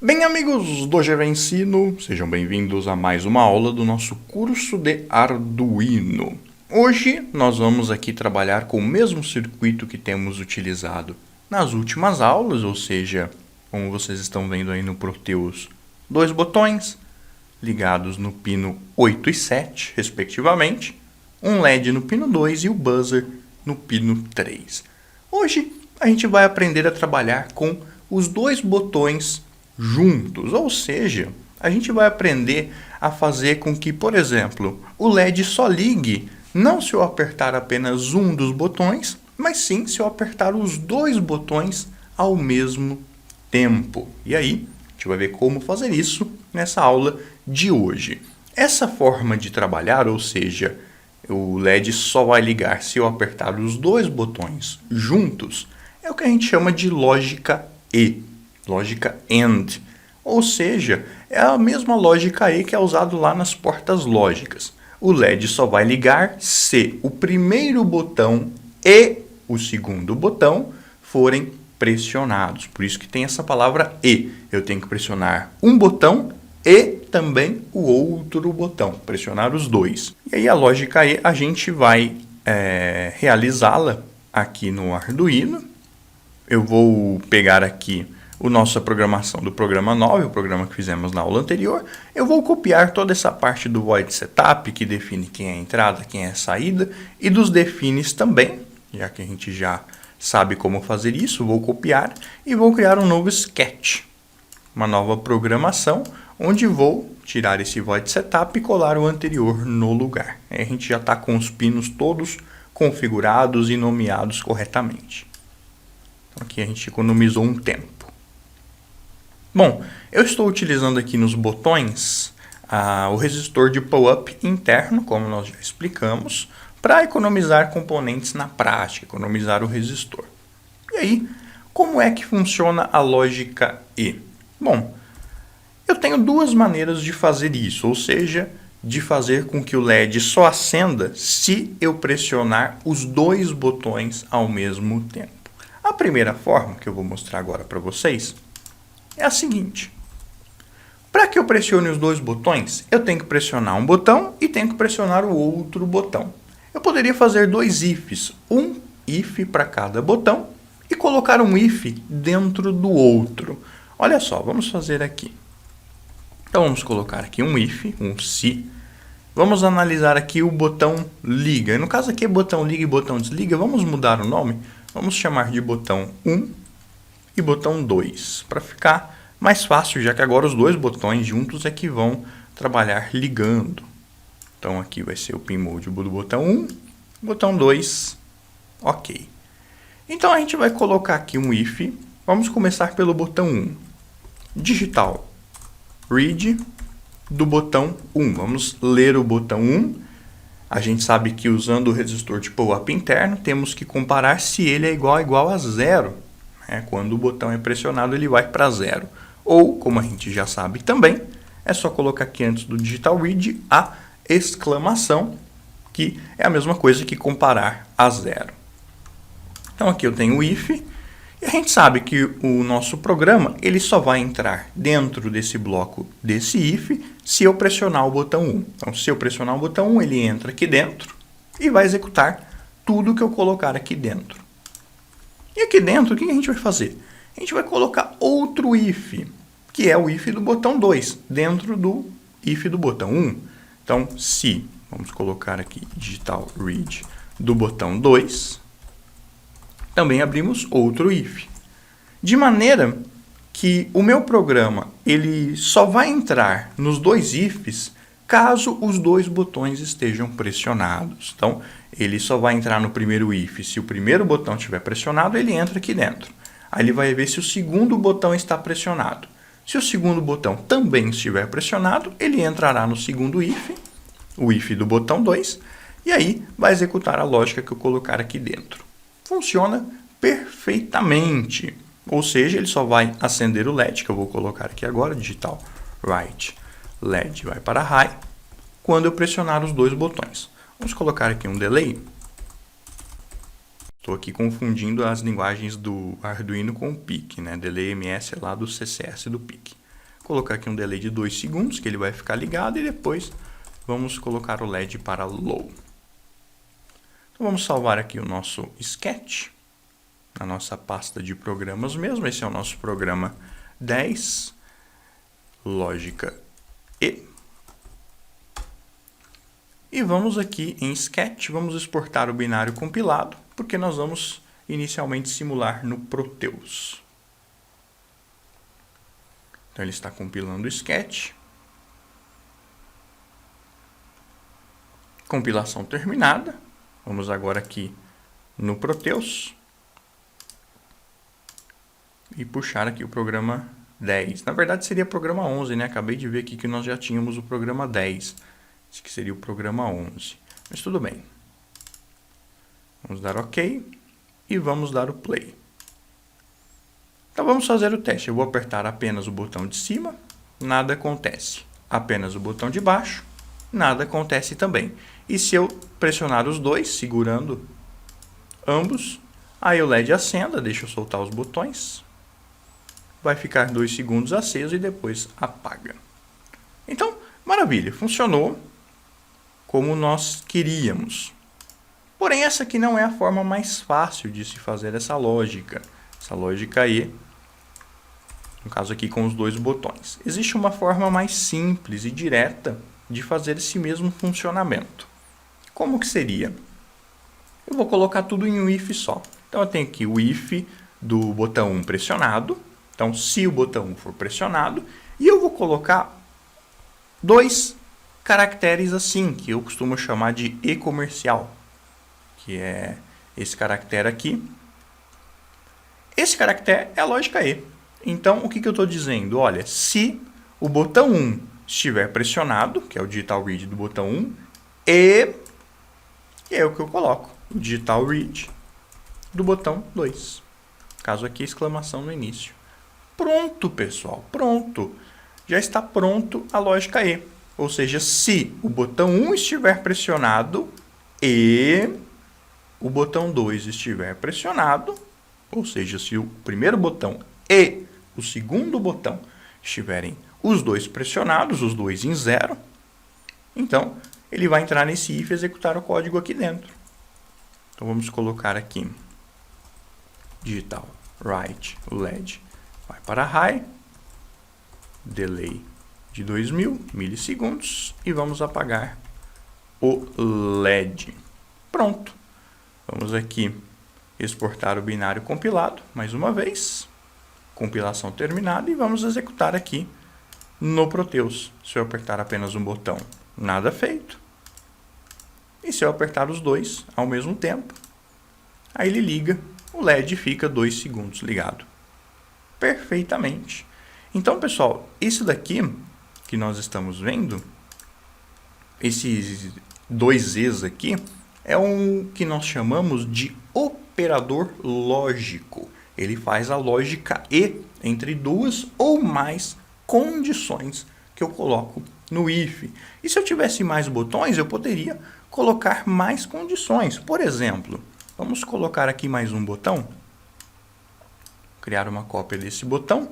Bem, amigos do GV Ensino, sejam bem-vindos a mais uma aula do nosso curso de Arduino. Hoje nós vamos aqui trabalhar com o mesmo circuito que temos utilizado nas últimas aulas, ou seja, como vocês estão vendo aí no Proteus, dois botões ligados no pino 8 e 7, respectivamente, um LED no pino 2 e o buzzer no pino 3. Hoje a gente vai aprender a trabalhar com os dois botões juntos, ou seja, a gente vai aprender a fazer com que, por exemplo, o LED só ligue não se eu apertar apenas um dos botões, mas sim se eu apertar os dois botões ao mesmo tempo. E aí, a gente vai ver como fazer isso nessa aula de hoje. Essa forma de trabalhar, ou seja, o LED só vai ligar se eu apertar os dois botões juntos, é o que a gente chama de lógica E. Lógica AND, ou seja, é a mesma lógica E que é usado lá nas portas lógicas. O LED só vai ligar se o primeiro botão e o segundo botão forem pressionados. Por isso que tem essa palavra E. Eu tenho que pressionar um botão e também o outro botão, pressionar os dois. E aí a lógica E a gente vai realizá-la aqui no Arduino. Eu vou pegar aqui a nossa programação do programa 9, o programa que fizemos na aula anterior. Eu vou copiar toda essa parte do void setup, que define quem é a entrada, quem é a saída, e dos defines também, já que a gente já sabe como fazer isso. Vou copiar e vou criar um novo sketch, uma nova programação, onde vou tirar esse void setup e colar o anterior no lugar. Aí a gente já está com os pinos todos configurados e nomeados corretamente. Então aqui a gente economizou um tempo. Bom, eu estou utilizando aqui nos botões o resistor de pull-up interno, como nós já explicamos, para economizar componentes na prática, economizar o resistor. E aí, como é que funciona a lógica E? Bom, eu tenho duas maneiras de fazer isso, ou seja, de fazer com que o LED só acenda se eu pressionar os dois botões ao mesmo tempo. A primeira forma, que eu vou mostrar agora para vocês, é a seguinte. Para que eu pressione os dois botões, eu tenho que pressionar um botão e tenho que pressionar o outro botão. Eu poderia fazer dois ifs, um if para cada botão e colocar um if dentro do outro. Olha só, vamos fazer aqui. Então vamos colocar aqui um if, um se. Vamos analisar aqui o botão liga. No caso aqui é botão liga e botão desliga. Vamos mudar o nome. Vamos chamar de botão 1 e botão 2, para ficar mais fácil, já que agora os dois botões juntos é que vão trabalhar ligando. Então aqui vai ser o pin mode do botão 1, botão 2, ok. Então a gente vai colocar aqui um if, vamos começar pelo botão 1. Digital read do botão 1, vamos ler o botão 1. A gente sabe que usando o resistor de pull-up interno, temos que comparar se ele é igual a 0. Quando o botão é pressionado, ele vai para 0. Ou, como a gente já sabe também, é só colocar aqui antes do digital read a exclamação, que é a mesma coisa que comparar a 0. Então aqui eu tenho o if, e a gente sabe que o nosso programa ele só vai entrar dentro desse bloco desse if se eu pressionar o botão 1. Então, se eu pressionar o botão 1, ele entra aqui dentro e vai executar tudo que eu colocar aqui dentro. E aqui dentro, o que a gente vai fazer? A gente vai colocar outro if, que é o if do botão 2, dentro do if do botão 1. Então, se, vamos colocar aqui digital read do botão 2, também abrimos outro if. De maneira que o meu programa ele só vai entrar nos dois ifs caso os dois botões estejam pressionados. Então, ele só vai entrar no primeiro if se o primeiro botão estiver pressionado, ele entra aqui dentro. Aí ele vai ver se o segundo botão está pressionado. Se o segundo botão também estiver pressionado, ele entrará no segundo if, o if do botão 2, e aí vai executar a lógica que eu colocar aqui dentro. Funciona perfeitamente. Ou seja, ele só vai acender o LED, que eu vou colocar aqui agora, digital right LED vai para high, quando eu pressionar os dois botões. Vamos colocar aqui um delay. Estou aqui confundindo as linguagens do Arduino com o PIC, né? Delay MS é lá do CCS do PIC. colocar aqui um delay de 2 segundos, que ele vai ficar ligado, e depois vamos colocar o LED para low. Então vamos salvar aqui o nosso sketch, na nossa pasta de programas mesmo. Esse é o nosso programa 10, lógica E. E vamos aqui em Sketch, vamos exportar o binário compilado, porque nós vamos inicialmente simular no Proteus. Então ele está compilando o Sketch. Compilação terminada. Vamos agora aqui no Proteus e puxar aqui o programa 10. Na verdade seria programa 11, né? Acabei de ver aqui que nós já tínhamos o programa 10. Esse que seria o programa 11. Mas tudo bem. Vamos dar OK e vamos dar o play. Então vamos fazer o teste. Eu vou apertar apenas o botão de cima, nada acontece. Apenas o botão de baixo, nada acontece também. E se eu pressionar os dois, segurando ambos, aí o LED acenda, deixa eu soltar os botões. Vai ficar 2 segundos aceso e depois apaga. Então, maravilha, funcionou como nós queríamos. Porém, essa aqui não é a forma mais fácil de se fazer essa lógica E, no caso aqui com os 2 botões. Existe uma forma mais simples e direta de fazer esse mesmo funcionamento. Como que seria? Eu vou colocar tudo em um if só. Então eu tenho aqui o if do botão 1 pressionado. Então se o botão 1 for pressionado, e eu vou colocar 2 caracteres assim, que eu costumo chamar de E comercial, que é esse caractere aqui. Esse caractere é a lógica E. Então, o que eu estou dizendo? Olha, se o botão 1 estiver pressionado, que é o digital read do botão 1, e é o que eu coloco, o digital read do botão 2. Caso aqui, exclamação no início. Pronto, pessoal, pronto. Já está pronto a lógica E. Ou seja, se o botão 1 estiver pressionado e o botão 2 estiver pressionado, ou seja, se o primeiro botão e o segundo botão estiverem os dois pressionados, os dois em 0, então ele vai entrar nesse if e executar o código aqui dentro. Então vamos colocar aqui digital write LED vai para high, delay de 2000 milissegundos e vamos apagar o LED. Pronto. Vamos aqui exportar o binário compilado mais uma vez. Compilação terminada e vamos executar aqui no Proteus. Se eu apertar apenas um botão, nada feito. E se eu apertar os dois ao mesmo tempo, aí ele liga, o LED fica 2 segundos ligado. Perfeitamente. Então, pessoal, isso daqui que nós estamos vendo, esses 2 E's aqui, é um que nós chamamos de operador lógico. Ele faz a lógica E entre 2 ou mais condições que eu coloco no if. E se eu tivesse mais botões, eu poderia colocar mais condições. Por exemplo, vamos colocar aqui mais um botão. Criar uma cópia desse botão.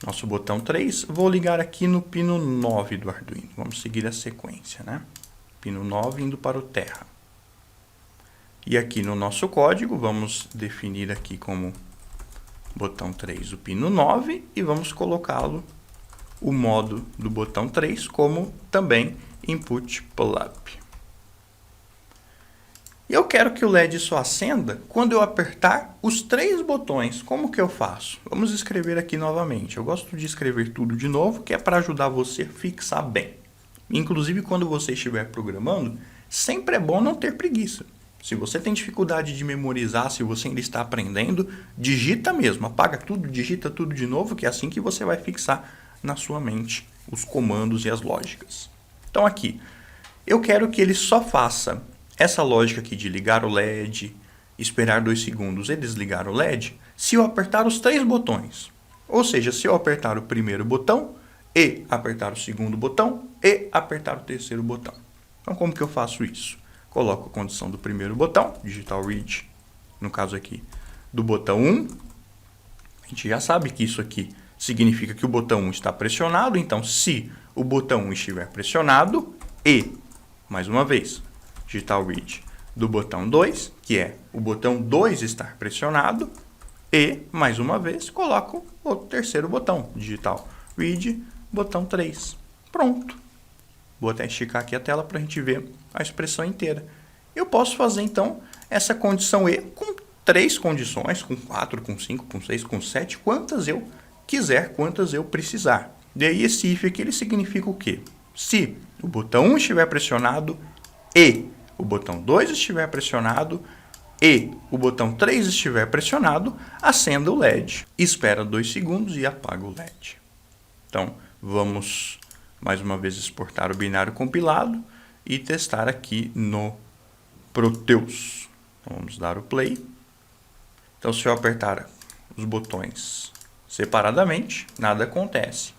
Nosso botão 3. Vou ligar aqui no pino 9 do Arduino. Vamos seguir a sequência, né? Pino 9 indo para o terra. E aqui no nosso código, vamos definir aqui como botão 3 o pino 9 e vamos colocá-lo, o modo do botão 3, como também input pull-up. E eu quero que o LED só acenda quando eu apertar os 3 botões. Como que eu faço? Vamos escrever aqui novamente. Eu gosto de escrever tudo de novo, que é para ajudar você a fixar bem. Inclusive, quando você estiver programando, sempre é bom não ter preguiça. Se você tem dificuldade de memorizar, se você ainda está aprendendo, digita mesmo. Apaga tudo, digita tudo de novo, que é assim que você vai fixar na sua mente os comandos e as lógicas. Então aqui, eu quero que ele só faça essa lógica aqui de ligar o LED, esperar 2 segundos e desligar o LED, se eu apertar os 3 botões. Ou seja, se eu apertar o primeiro botão, e apertar o segundo botão, e apertar o terceiro botão. Então, como que eu faço isso? Coloco a condição do primeiro botão, digital read, no caso aqui, do botão 1. A gente já sabe que isso aqui significa que o botão 1 está pressionado. Então, se o botão 1 estiver pressionado e, mais uma vez, digitar o read do botão 2, que é o botão 2 estar pressionado, e, mais uma vez, coloco o terceiro botão, digital read, botão 3. Pronto. Vou até esticar aqui a tela para a gente ver a expressão inteira. Eu posso fazer, então, essa condição E com 3 condições, com 4, com 5, com 6, com 7, quantas eu quiser, quantas eu precisar. E aí esse if aqui ele significa o quê? Se o botão 1 estiver pressionado e o botão 2 estiver pressionado e o botão 3 estiver pressionado, acenda o LED. Espera 2 segundos e apaga o LED. Então, vamos mais uma vez exportar o binário compilado e testar aqui no Proteus. Então, vamos dar o play. Então, se eu apertar os botões separadamente, nada acontece.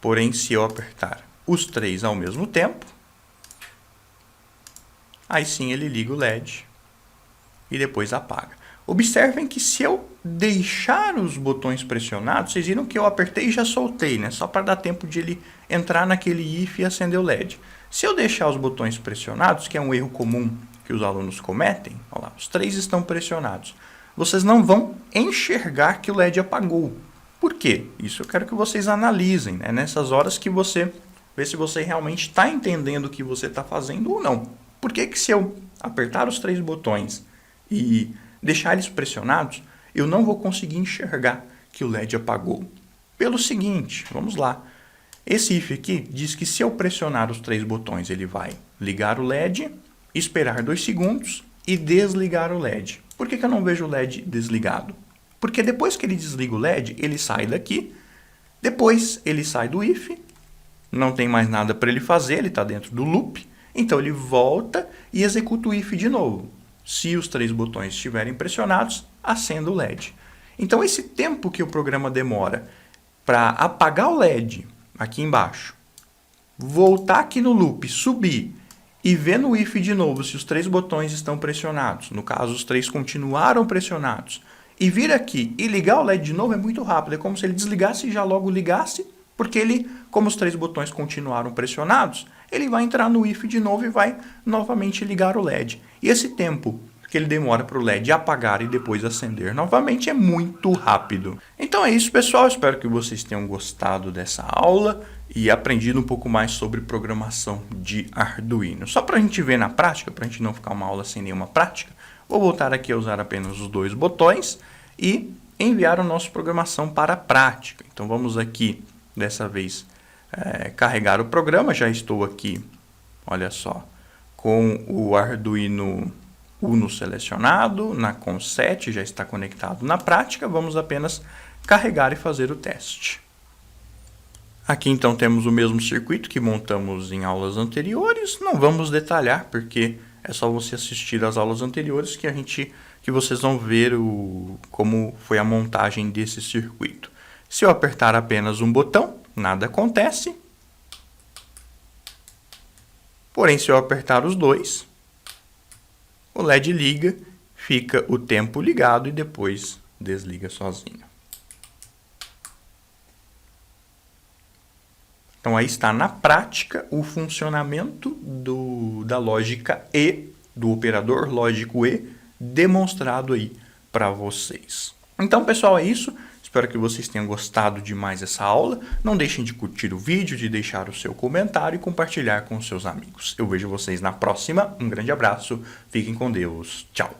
Porém, se eu apertar os 3 ao mesmo tempo, aí sim ele liga o LED e depois apaga. Observem que se eu deixar os botões pressionados, vocês viram que eu apertei e já soltei, né? Só para dar tempo de ele entrar naquele if e acender o LED. Se eu deixar os botões pressionados, que é um erro comum que os alunos cometem, olha lá, os 3 estão pressionados, vocês não vão enxergar que o LED apagou. Por quê? Isso eu quero que vocês analisem, né? Nessas horas que você vê se você realmente está entendendo o que você está fazendo ou não. Por que que se eu apertar os 3 botões e deixar eles pressionados, eu não vou conseguir enxergar que o LED apagou? Pelo seguinte, vamos lá. Esse if aqui diz que se eu pressionar os 3 botões, ele vai ligar o LED, esperar 2 segundos e desligar o LED. Por que que eu não vejo o LED desligado? Porque depois que ele desliga o LED, ele sai daqui, depois ele sai do if, não tem mais nada para ele fazer, ele está dentro do loop, então ele volta e executa o if de novo. Se os 3 botões estiverem pressionados, acenda o LED. Então esse tempo que o programa demora para apagar o LED aqui embaixo, voltar aqui no loop, subir e ver no if de novo se os 3 botões estão pressionados, no caso os 3 continuaram pressionados, e vir aqui e ligar o LED de novo é muito rápido, é como se ele desligasse e já logo ligasse, porque ele, como os 3 botões continuaram pressionados, ele vai entrar no if de novo e vai novamente ligar o LED. E esse tempo que ele demora para o LED apagar e depois acender novamente é muito rápido. Então é isso, pessoal. Espero que vocês tenham gostado dessa aula e aprendido um pouco mais sobre programação de Arduino. Só para a gente ver na prática, para a gente não ficar uma aula sem nenhuma prática, vou voltar aqui a usar apenas os 2 botões e enviar a nossa programação para a prática. Então vamos aqui, dessa vez, carregar o programa. Já estou aqui, olha só, com o Arduino Uno selecionado, na COM7 já está conectado na prática. Vamos apenas carregar e fazer o teste. Aqui então temos o mesmo circuito que montamos em aulas anteriores. Não vamos detalhar porque é só você assistir às aulas anteriores que vocês vão ver como foi a montagem desse circuito. Se eu apertar apenas um botão, nada acontece. Porém, se eu apertar os 2, o LED liga, fica o tempo ligado e depois desliga sozinho. Então aí está na prática o funcionamento da lógica E, do operador lógico E, demonstrado aí para vocês. Então, pessoal, é isso. Espero que vocês tenham gostado de mais essa aula. Não deixem de curtir o vídeo, de deixar o seu comentário e compartilhar com os seus amigos. Eu vejo vocês na próxima. Um grande abraço. Fiquem com Deus. Tchau.